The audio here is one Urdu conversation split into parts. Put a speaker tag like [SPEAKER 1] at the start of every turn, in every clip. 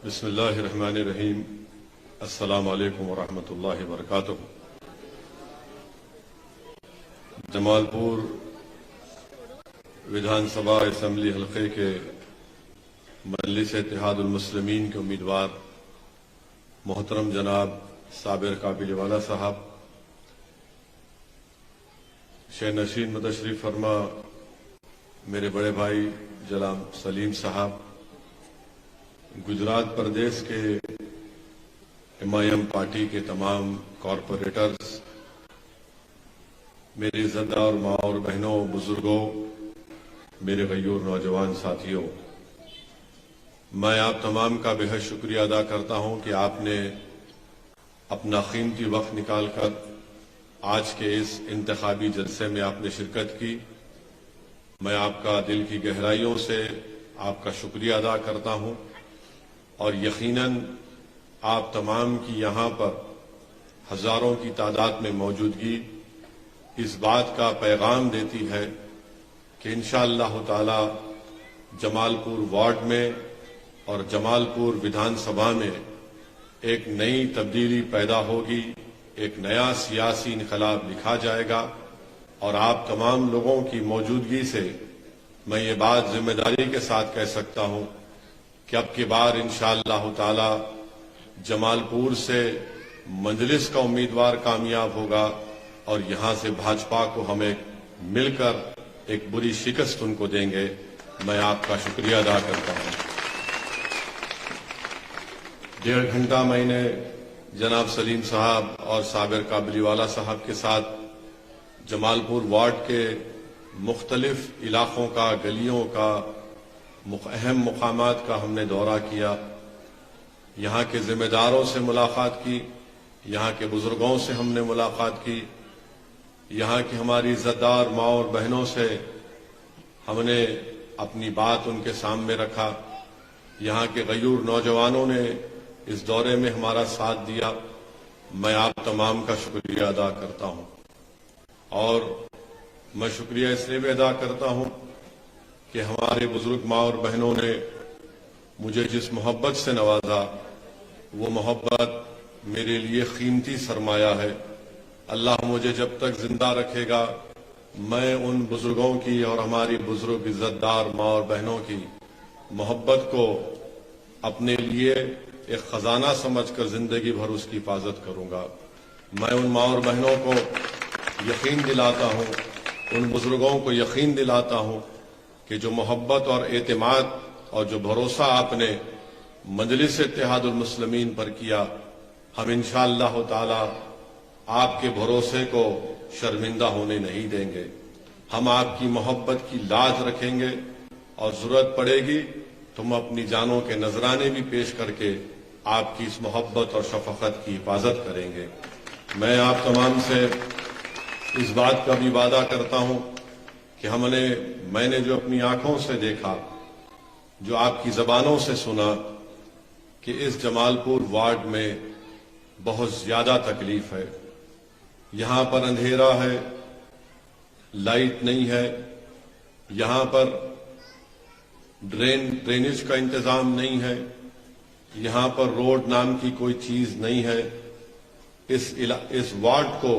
[SPEAKER 1] بسم اللہ الرحمن الرحیم۔ السلام علیکم ورحمۃ اللہ وبرکاتہ۔ جمال پور ودھان سبھا اسمبلی حلقے کے مجلس اتحاد المسلمین کے امیدوار محترم جناب صابر قابلی والا صاحب، شہ نشین متشریف فرما میرے بڑے بھائی جناب سلیم صاحب، گجرات پردیش کے ایم پارٹی کے تمام کارپوریٹرز، میری عزتدار ماں اور بہنوں، بزرگوں، میرے غیور نوجوان ساتھیوں، میں آپ تمام کا بے حد شکریہ ادا کرتا ہوں کہ آپ نے اپنا قیمتی وقت نکال کر آج کے اس انتخابی جلسے میں آپ نے شرکت کی۔ میں آپ کا دل کی گہرائیوں سے آپ کا شکریہ ادا کرتا ہوں، اور یقیناً آپ تمام کی یہاں پر ہزاروں کی تعداد میں موجودگی اس بات کا پیغام دیتی ہے کہ انشاءاللہ تعالی جمال پور وارڈ میں اور جمال پور ودھان سبھا میں ایک نئی تبدیلی پیدا ہوگی، ایک نیا سیاسی انقلاب لکھا جائے گا، اور آپ تمام لوگوں کی موجودگی سے میں یہ بات ذمہ داری کے ساتھ کہہ سکتا ہوں کہ اب کی بار انشاءاللہ تعالی جمال پور سے مجلس کا امیدوار کامیاب ہوگا، اور یہاں سے بھاجپا کو ہم ایک مل کر ایک بری شکست ان کو دیں گے۔ میں آپ کا شکریہ ادا کرتا ہوں۔ 1.5 گھنٹہ میں نے جناب سلیم صاحب اور صابر قابلی والا صاحب کے ساتھ جمال پور وارڈ کے مختلف علاقوں کا، گلیوں کا، اہم مقامات کا ہم نے دورہ کیا، یہاں کے ذمہ داروں سے ملاقات کی، یہاں کے بزرگوں سے ہم نے ملاقات کی، یہاں کی ہماری عزتدار ماں اور بہنوں سے ہم نے اپنی بات ان کے سامنے رکھا، یہاں کے غیور نوجوانوں نے اس دورے میں ہمارا ساتھ دیا۔ میں آپ تمام کا شکریہ ادا کرتا ہوں، اور میں شکریہ اس لیے بھی ادا کرتا ہوں کہ ہمارے بزرگ ماں اور بہنوں نے مجھے جس محبت سے نوازا، وہ محبت میرے لیے قیمتی سرمایہ ہے۔ اللہ مجھے جب تک زندہ رکھے گا، میں ان بزرگوں کی اور ہماری بزرگ عزتدار ماں اور بہنوں کی محبت کو اپنے لیے ایک خزانہ سمجھ کر زندگی بھر اس کی حفاظت کروں گا۔ میں ان ماں اور بہنوں کو یقین دلاتا ہوں، ان بزرگوں کو یقین دلاتا ہوں کہ جو محبت اور اعتماد اور جو بھروسہ آپ نے مجلس اتحاد المسلمین پر کیا، ہم انشاءاللہ تعالی آپ کے بھروسے کو شرمندہ ہونے نہیں دیں گے۔ ہم آپ کی محبت کی لاج رکھیں گے، اور ضرورت پڑے گی تو ہم اپنی جانوں کے نذرانے بھی پیش کر کے آپ کی اس محبت اور شفقت کی حفاظت کریں گے۔ میں آپ تمام سے اس بات کا بھی وعدہ کرتا ہوں کہ میں نے جو اپنی آنکھوں سے دیکھا، جو آپ کی زبانوں سے سنا، کہ اس جمال پور وارڈ میں بہت زیادہ تکلیف ہے۔ یہاں پر اندھیرا ہے، لائٹ نہیں ہے، یہاں پر ڈرینیج کا انتظام نہیں ہے، یہاں پر روڈ نام کی کوئی چیز نہیں ہے۔ اس وارڈ کو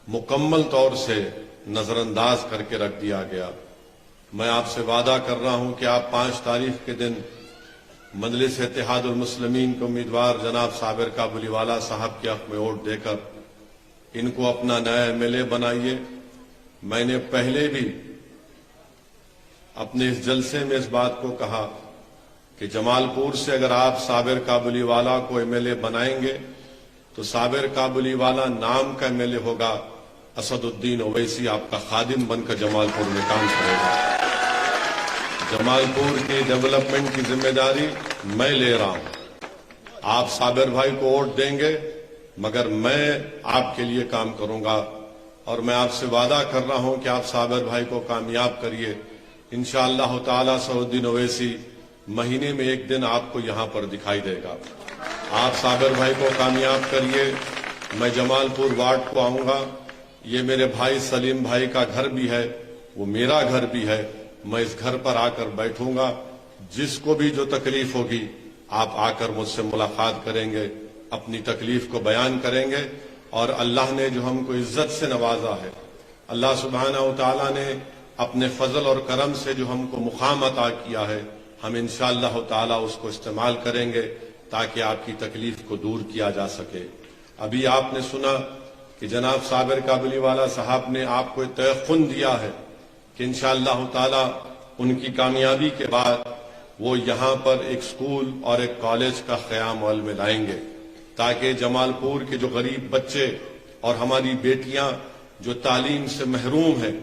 [SPEAKER 1] مکمل طور سے نظر انداز کر کے رکھ دیا گیا۔ میں آپ سے وعدہ کر رہا ہوں کہ آپ 5 تاریخ کے دن مجلس اتحاد المسلمین کے امیدوار جناب صابر قابلی والا صاحب کے حق میں ووٹ دے کر ان کو اپنا نیا MLA بنائیے۔ میں نے پہلے بھی اپنے اس جلسے میں اس بات کو کہا کہ جمال پور سے اگر آپ صابر قابلی والا کو MLA بنائیں گے تو صابر قابلی والا نام کا MLA ہوگا، اسد الدین اویسی آپ کا خادم بن کر جمال پور میں کام کرے گا۔ جمال پور کی ڈیولپمنٹ کی ذمہ داری میں لے رہا ہوں۔ آپ صابر بھائی کو ووٹ دیں گے، مگر میں آپ کے لیے کام کروں گا، اور میں آپ سے وعدہ کر رہا ہوں کہ آپ صابر بھائی کو کامیاب کریے۔ انشاءاللہ تعالی اسد الدین اویسی مہینے میں ایک دن آپ کو یہاں پر دکھائی دے گا۔ آپ صابر بھائی کو کامیاب کریے۔ میں جمال پور وارڈ کو آؤں گا، یہ میرے بھائی سلیم بھائی کا گھر بھی ہے، وہ میرا گھر بھی ہے۔ میں اس گھر پر آ کر بیٹھوں گا، جس کو بھی جو تکلیف ہوگی آپ آ کر مجھ سے ملاقات کریں گے، اپنی تکلیف کو بیان کریں گے، اور اللہ نے جو ہم کو عزت سے نوازا ہے، اللہ سبحانہ و تعالیٰ نے اپنے فضل اور کرم سے جو ہم کو مقام عطا کیا ہے، ہم انشاءاللہ تعالیٰ اس کو استعمال کریں گے تاکہ آپ کی تکلیف کو دور کیا جا سکے۔ ابھی آپ نے سنا کہ جناب صابر کابلی والا صاحب نے آپ کو تیقن دیا ہے کہ انشاءاللہ تعالیٰ ان کی کامیابی کے بعد وہ یہاں پر ایک سکول اور ایک کالج کا قیام عمل میں لائیں گے، تاکہ جمال پور کے جو غریب بچے اور ہماری بیٹیاں جو تعلیم سے محروم ہیں،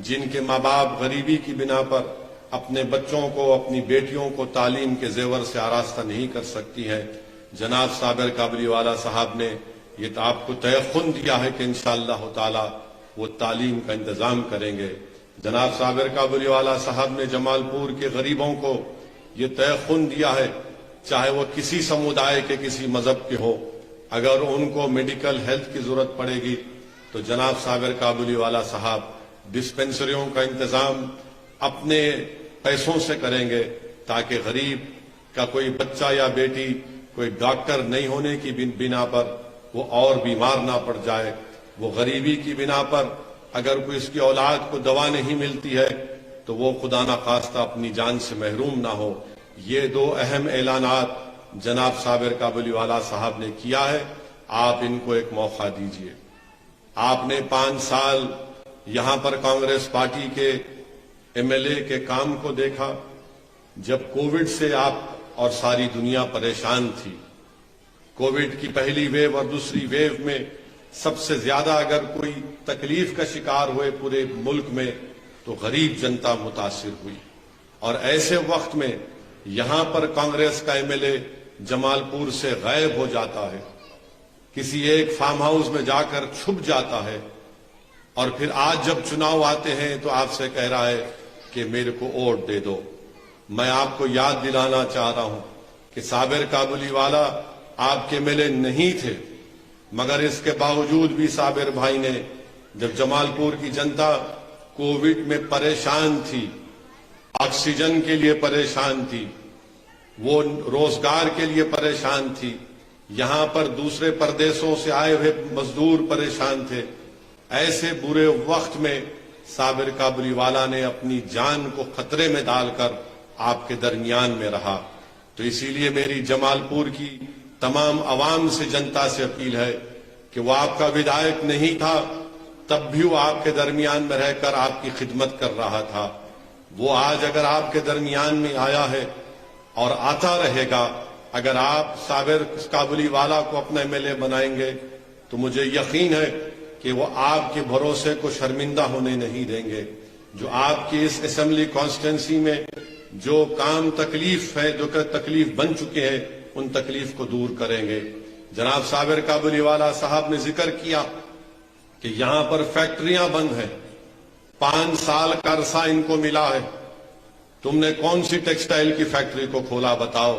[SPEAKER 1] جن کے ماں باپ غریبی کی بنا پر اپنے بچوں کو، اپنی بیٹیوں کو تعلیم کے زیور سے آراستہ نہیں کر سکتی ہیں، جناب صابر کابلی والا صاحب نے یہ آپ کو تیقن دیا ہے کہ انشاءاللہ تعالی وہ تعلیم کا انتظام کریں گے۔ جناب صابر کابلی والا صاحب نے جمال پور کے غریبوں کو یہ تیقن دیا ہے، چاہے وہ کسی سمودائے کے کسی مذہب کے ہو، اگر ان کو میڈیکل ہیلتھ کی ضرورت پڑے گی تو جناب صابر کابلی والا صاحب ڈسپنسریوں کا انتظام اپنے پیسوں سے کریں گے، تاکہ غریب کا کوئی بچہ یا بیٹی کوئی ڈاکٹر نہیں ہونے کی بنا پر وہ اور بیمار نہ پڑ جائے، وہ غریبی کی بنا پر اگر کوئی اس کی اولاد کو دوا نہیں ملتی ہے تو وہ خدا نخواستہ اپنی جان سے محروم نہ ہو۔ یہ دو اہم اعلانات جناب صابر کابلی والا صاحب نے کیا ہے، آپ ان کو ایک موقع دیجئے۔ آپ نے 5 سال یہاں پر کانگریس پارٹی کے ایم ایل اے کے کام کو دیکھا، جب کووڈ سے آپ اور ساری دنیا پریشان تھی۔ کووڈ کی پہلی ویو اور دوسری ویو میں سب سے زیادہ اگر کوئی تکلیف کا شکار ہوئے پورے ملک میں تو غریب جنتا متاثر ہوئی، اور ایسے وقت میں یہاں پر کانگریس کا ایم ایل اے جمال پور سے غائب ہو جاتا ہے، کسی ایک فارم ہاؤس میں جا کر چھپ جاتا ہے، اور پھر آج جب چناؤ آتے ہیں تو آپ سے کہہ رہا ہے کہ میرے کو ووٹ دے دو۔ میں آپ کو یاد دلانا چاہ رہا ہوں کہ صابر کابلی والا آپ کے ایم ایل اے نہیں تھے، مگر اس کے باوجود بھی صابر بھائی نے جب جمال پور کی جنتا کووڈ میں پریشان تھی، آکسیجن کے لیے پریشان تھی، وہ روزگار کے لیے پریشان تھی، یہاں پر دوسرے پردیسوں سے آئے ہوئے مزدور پریشان تھے، ایسے برے وقت میں صابر کابلی والا نے اپنی جان کو خطرے میں ڈال کر آپ کے درمیان میں رہا۔ تو اسی لیے میری جمال پور کی تمام عوام سے، جنتا سے اپیل ہے کہ وہ آپ کا ودھائک نہیں تھا، تب بھی وہ آپ کے درمیان میں رہ کر آپ کی خدمت کر رہا تھا۔ وہ آج اگر آپ کے درمیان میں آیا ہے اور آتا رہے گا، اگر آپ صابر کابلی والا کو اپنا ایم ایل اے بنائیں گے تو مجھے یقین ہے کہ وہ آپ کے بھروسے کو شرمندہ ہونے نہیں دیں گے۔ جو آپ کی اس اسمبلی کانسٹیٹنسی میں جو کام تکلیف ہے، جو کہ تکلیف بن چکے ہیں، ان تکلیف کو دور کریں گے۔ جناب صابر کابلی والا صاحب نے ذکر کیا کہ یہاں پر فیکٹریاں بند ہیں، 5 سال کا عرصہ ان کو ملا ہے، تم نے کون سی ٹیکسٹائل کی فیکٹری کو کھولا بتاؤ؟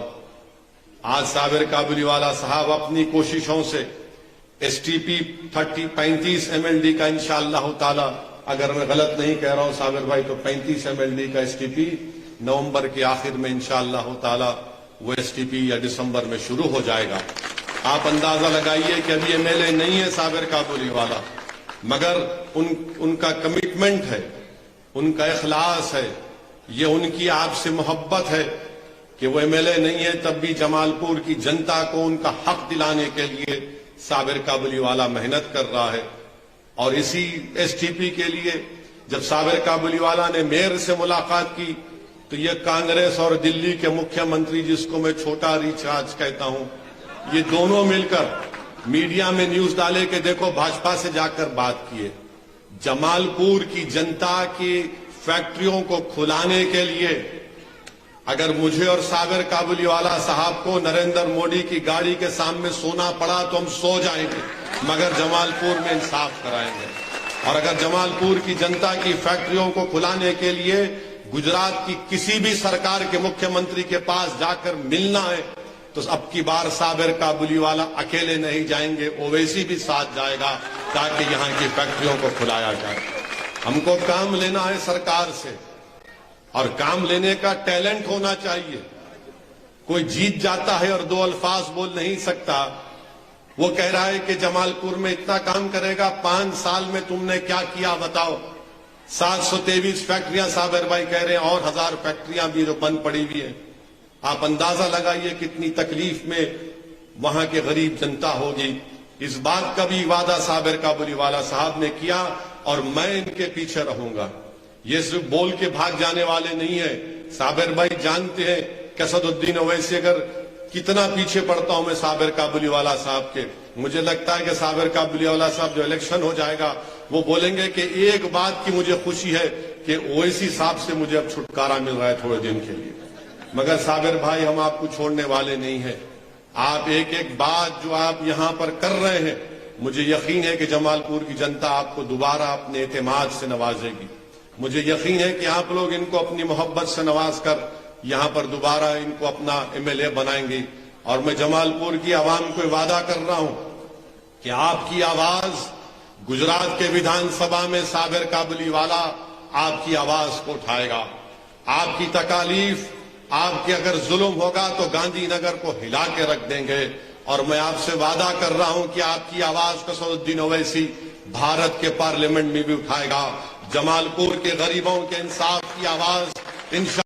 [SPEAKER 1] آج صابر کابلی والا صاحب اپنی کوششوں سے S T P 35 M L D کا انشاءاللہ تعالی، اگر میں غلط نہیں کہہ رہا ہوں صابر بھائی، تو 35 ایم ایل ڈی کا ایس ٹی پی نومبر کے آخر میں انشاءاللہ تعالی وہ ایس ٹی پی یا دسمبر میں شروع ہو جائے گا۔ آپ اندازہ لگائیے کہ ابھی ایم ایل اے نہیں ہے صابر کابلی والا، مگر ان کا کمٹمنٹ ہے، ان کا اخلاص ہے، یہ ان کی آپ سے محبت ہے کہ وہ ایم ایل اے نہیں ہے تب بھی جمال پور کی جنتا کو ان کا حق دلانے کے لیے صابر کابلی والا محنت کر رہا ہے۔ اور اسی ایس ٹی پی کے لیے جب صابر کابلی والا نے میئر سے ملاقات کی تو یہ کانگریس اور دلی کے مکھیہ منتری، جس کو میں چھوٹا ریچارج کہتا ہوں، یہ دونوں مل کر میڈیا میں نیوز ڈالے کہ دیکھو بھاجپا سے جا کر بات کیے، جمال پور کی جنتا کی فیکٹریوں کو کھلانے کے لیے اگر مجھے اور صابر کابلی والا صاحب کو نریندر مودی کی گاڑی کے سامنے سونا پڑا تو ہم سو جائیں گے، مگر جمال پور میں انصاف کرائیں گے۔ اور اگر جمال پور کی جنتا کی فیکٹریوں کو کھلانے کے لیے گجرات کی کسی بھی سرکار کے مکھیہ منتری کے پاس جا کر ملنا ہے تو اب کی بار صابر کابلی والا اکیلے نہیں جائیں گے، اویسی بھی ساتھ جائے گا تاکہ یہاں کی فیکٹریوں کو کھلایا جائے۔ ہم کو کام لینا ہے سرکار سے، اور کام لینے کا ٹیلنٹ ہونا چاہیے۔ کوئی جیت جاتا ہے اور دو الفاظ بول نہیں سکتا. وہ کہہ رہا ہے کہ جمال پور میں اتنا کام کرے گا. 5 سال میں تم نے کیا کیا بتاؤ. 723 فیکٹریاں صابر بھائی کہہ رہے ہیں, اور 1000 فیکٹریاں بھی جو بند پڑی ہوئی ہیں. آپ اندازہ لگائیے کتنی تکلیف میں وہاں کے غریب جنتا ہوگی. اس بات کا بھی وعدہ صابر کابلی والا صاحب نے کیا اور میں ان کے پیچھے رہوں گا. یہ صرف بول کے بھاگ جانے والے نہیں ہیں. صابر بھائی جانتے ہیں کہ اسد الدین اویسی اگر کتنا پیچھے پڑتا ہوں میں صابر کابلی والا صاحب کے. مجھے لگتا ہے کہ صابر کابلی والا صاحب جو الیکشن ہو جائے گا وہ بولیں گے کہ ایک بات کی مجھے خوشی ہے کہ اویسی صاحب سے مجھے اب چھٹکارا مل رہا ہے تھوڑے دن کے لیے. مگر صابر بھائی ہم آپ کو چھوڑنے والے نہیں ہیں. آپ ایک ایک بات جو آپ یہاں پر کر رہے ہیں, مجھے یقین ہے کہ جمال پور کی جنتا آپ کو دوبارہ اپنے اعتماد سے نوازے گی. مجھے یقین ہے کہ آپ لوگ ان کو اپنی محبت سے نواز کر یہاں پر دوبارہ ان کو اپنا MLA بنائیں گے. اور میں جمال پور کی عوام کو وعدہ کر رہا ہوں کہ آپ کی آواز گجرات کے ویدھان سبھا میں صابر کابلی والا آپ کی آواز کو اٹھائے گا. آپ کی تکالیف, آپ کے اگر ظلم ہوگا تو گاندھی نگر کو ہلا کے رکھ دیں گے. اور میں آپ سے وعدہ کر رہا ہوں کہ آپ کی آواز کو اسد الدین اویسی بھارت کے پارلیمنٹ میں بھی اٹھائے گا. جمال پور کے غریبوں کے انصاف کی آواز انشاءاللہ